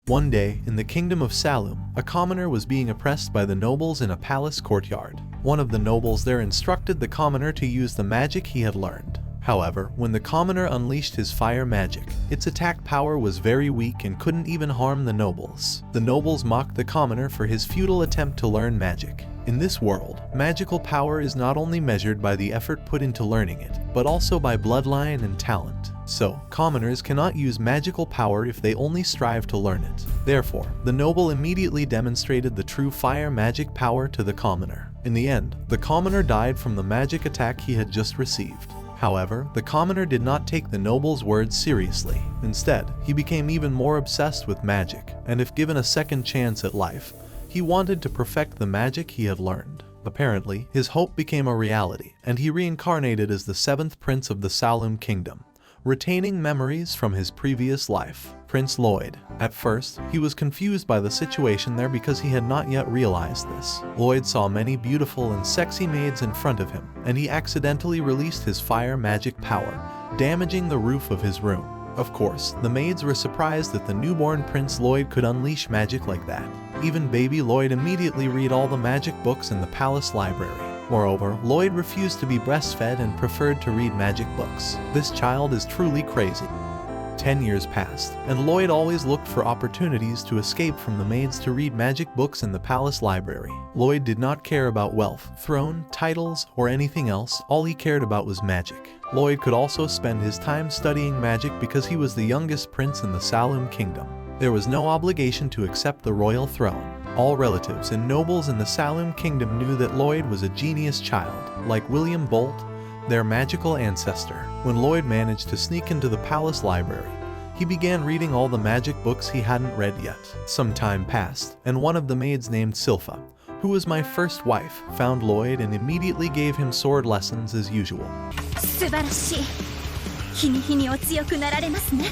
One day, in the kingdom of Salum, a commoner was being oppressed by the nobles in a palace courtyard. One of the nobles there instructed the commoner to use the magic he had learned. However, when the commoner unleashed his fire magic, its attack power was very weak and couldn't even harm the nobles. The nobles mocked the commoner for his futile attempt to learn magic. In this world, magical power is not only measured by the effort put into learning it, but also by bloodline and talent. So, commoners cannot use magical power if they only strive to learn it. Therefore, the noble immediately demonstrated the true fire magic power to the commoner. In the end, the commoner died from the magic attack he had just received. However, the commoner did not take the noble's words seriously. Instead, he became even more obsessed with magic, and if given a second chance at life, he wanted to perfect the magic he had learned. Apparently, his hope became a reality, and he reincarnated as the seventh prince of the Salum kingdom, retaining memories from his previous life, Prince Lloyd. At first, he was confused by the situation there because he had not yet realized this. Lloyd saw many beautiful and sexy maids in front of him, and he accidentally released his fire magic power, damaging the roof of his room. Of course, the maids were surprised that the newborn Prince Lloyd could unleash magic like that. Even baby Lloyd immediately read all the magic books in the palace library. Moreover, Lloyd refused to be breastfed and preferred to read magic books. This child is truly crazy. 10 years passed, and Lloyd always looked for opportunities to escape from the maids to read magic books in the palace library. Lloyd did not care about wealth, throne, titles, or anything else. All he cared about was magic. Lloyd could also spend his time studying magic because he was the youngest prince in the Salum kingdom. There was no obligation to accept the royal throne. All relatives and nobles in the Salum kingdom knew that Lloyd was a genius child, like William Bolt, their magical ancestor. When Lloyd managed to sneak into the palace library, he began reading all the magic books he hadn't read yet. Some time passed, and one of the maids named Silpha, who was my first wife, found Lloyd and immediately gave him sword lessons as usual. 素晴らしい。日に日にお強くなられますね。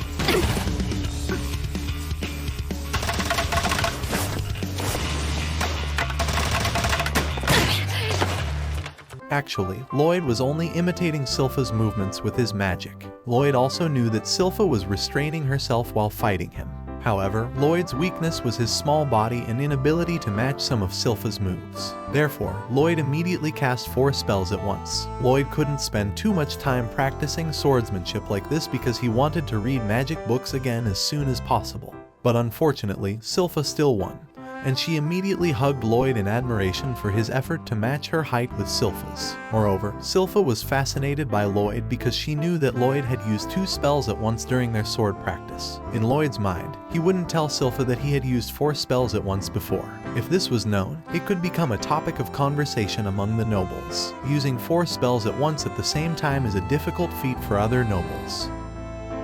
Actually, Lloyd was only imitating Silpha's movements with his magic. Lloyd also knew that Silpha was restraining herself while fighting him. However, Lloyd's weakness was his small body and inability to match some of Silpha's moves. Therefore, Lloyd immediately cast 4 spells at once. Lloyd couldn't spend too much time practicing swordsmanship like this because he wanted to read magic books again as soon as possible. But unfortunately, Silpha still won, and she immediately hugged Lloyd in admiration for his effort to match her height with Silpha's. Moreover, Silpha was fascinated by Lloyd because she knew that Lloyd had used 2 spells at once during their sword practice. In Lloyd's mind, he wouldn't tell Silpha that he had used 4 spells at once before. If this was known, it could become a topic of conversation among the nobles. Using 4 spells at once at the same time is a difficult feat for other nobles.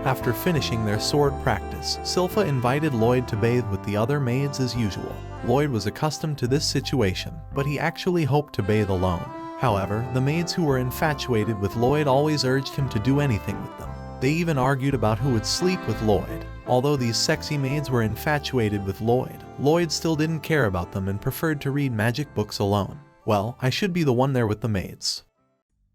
After finishing their sword practice, Silpha invited Lloyd to bathe with the other maids as usual. Lloyd was accustomed to this situation, but he actually hoped to bathe alone. However, the maids who were infatuated with Lloyd always urged him to do anything with them. They even argued about who would sleep with Lloyd. Although these sexy maids were infatuated with Lloyd, Lloyd still didn't care about them and preferred to read magic books alone. Well, I should be the one there with the maids.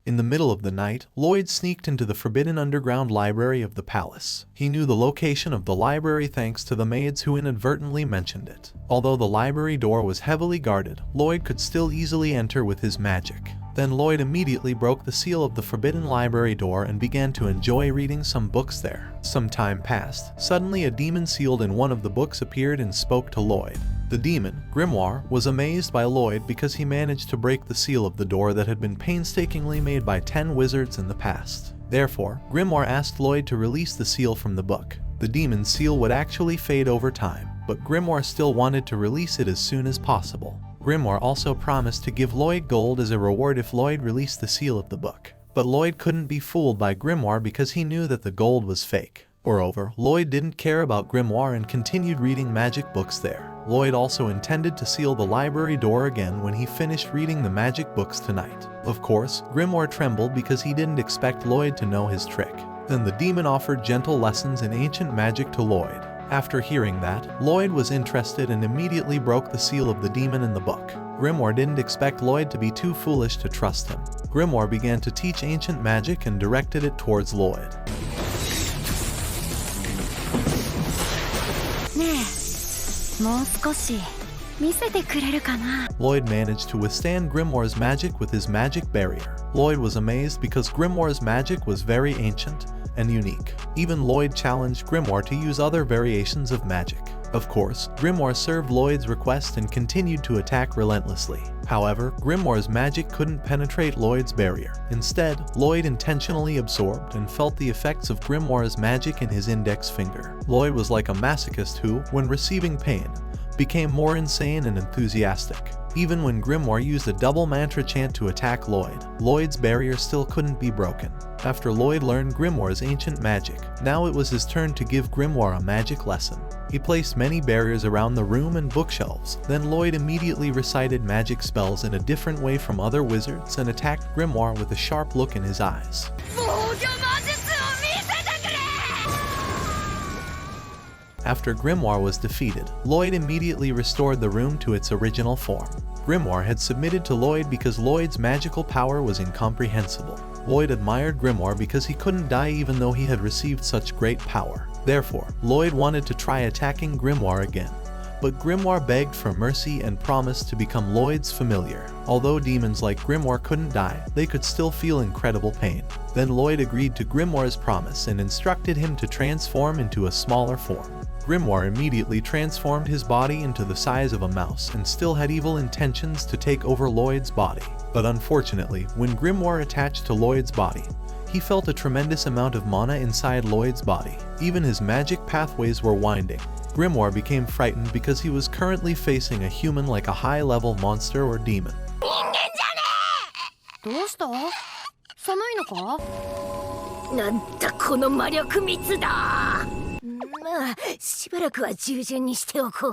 In the middle of the night, Lloyd sneaked into the forbidden underground library of the palace. He knew the location of the library thanks to the maids who inadvertently mentioned it. Although the library door was heavily guarded, Lloyd could still easily enter with his magic. Then Lloyd immediately broke the seal of the forbidden library door and began to enjoy reading some books there. Some time passed. Suddenly a demon sealed in one of the books appeared and spoke to Lloyd. The demon, Grimoire, was amazed by Lloyd because he managed to break the seal of the door that had been painstakingly made by 10 wizards in the past. Therefore, Grimoire asked Lloyd to release the seal from the book. The demon's seal would actually fade over time, but Grimoire still wanted to release it as soon as possible. Grimoire also promised to give Lloyd gold as a reward if Lloyd released the seal of the book. But Lloyd couldn't be fooled by Grimoire because he knew that the gold was fake. Moreover, Lloyd didn't care about Grimoire and continued reading magic books there. Lloyd also intended to seal the library door again when he finished reading the magic books tonight. Of course, Grimoire trembled because he didn't expect Lloyd to know his trick. Then the demon offered gentle lessons in ancient magic to Lloyd. After hearing that, Lloyd was interested and immediately broke the seal of the demon in the book. Grimoire didn't expect Lloyd to be too foolish to trust him. Grimoire began to teach ancient magic and directed it towards Lloyd. ねえ、もう少し見せてくれるかな。 Lloyd managed to withstand Grimoire's magic with his magic barrier. Lloyd was amazed because Grimoire's magic was very ancient and unique. Even Lloyd challenged Grimoire to use other variations of magic. Of course, Grimoire served Lloyd's request and continued to attack relentlessly. However, Grimoire's magic couldn't penetrate Lloyd's barrier. Instead, Lloyd intentionally absorbed and felt the effects of Grimoire's magic in his index finger. Lloyd was like a masochist who, when receiving pain, became more insane and enthusiastic. Even when Grimoire used a double mantra chant to attack Lloyd, Lloyd's barrier still couldn't be broken. After Lloyd learned Grimoire's ancient magic, now it was his turn to give Grimoire a magic lesson. He placed many barriers around the room and bookshelves. Then Lloyd immediately recited magic spells in a different way from other wizards and attacked Grimoire with a sharp look in his eyes. After Grimoire was defeated, Lloyd immediately restored the room to its original form. Grimoire had submitted to Lloyd because Lloyd's magical power was incomprehensible. Lloyd admired Grimoire because he couldn't die even though he had received such great power. Therefore, Lloyd wanted to try attacking Grimoire again. But Grimoire begged for mercy and promised to become Lloyd's familiar. Although demons like Grimoire couldn't die, they could still feel incredible pain. Then Lloyd agreed to Grimoire's promise and instructed him to transform into a smaller form. Grimoire immediately transformed his body into the size of a mouse and still had evil intentions to take over Lloyd's body. But unfortunately, when Grimoire attached to Lloyd's body, he felt a tremendous amount of mana inside Lloyd's body. Even his magic pathways were winding. Grimoire became frightened because he was currently facing a human like a high-level monster or demon. どうした？寒いのか？なんだこの魔力蜜だ。まあしばらくは従順にしておこう。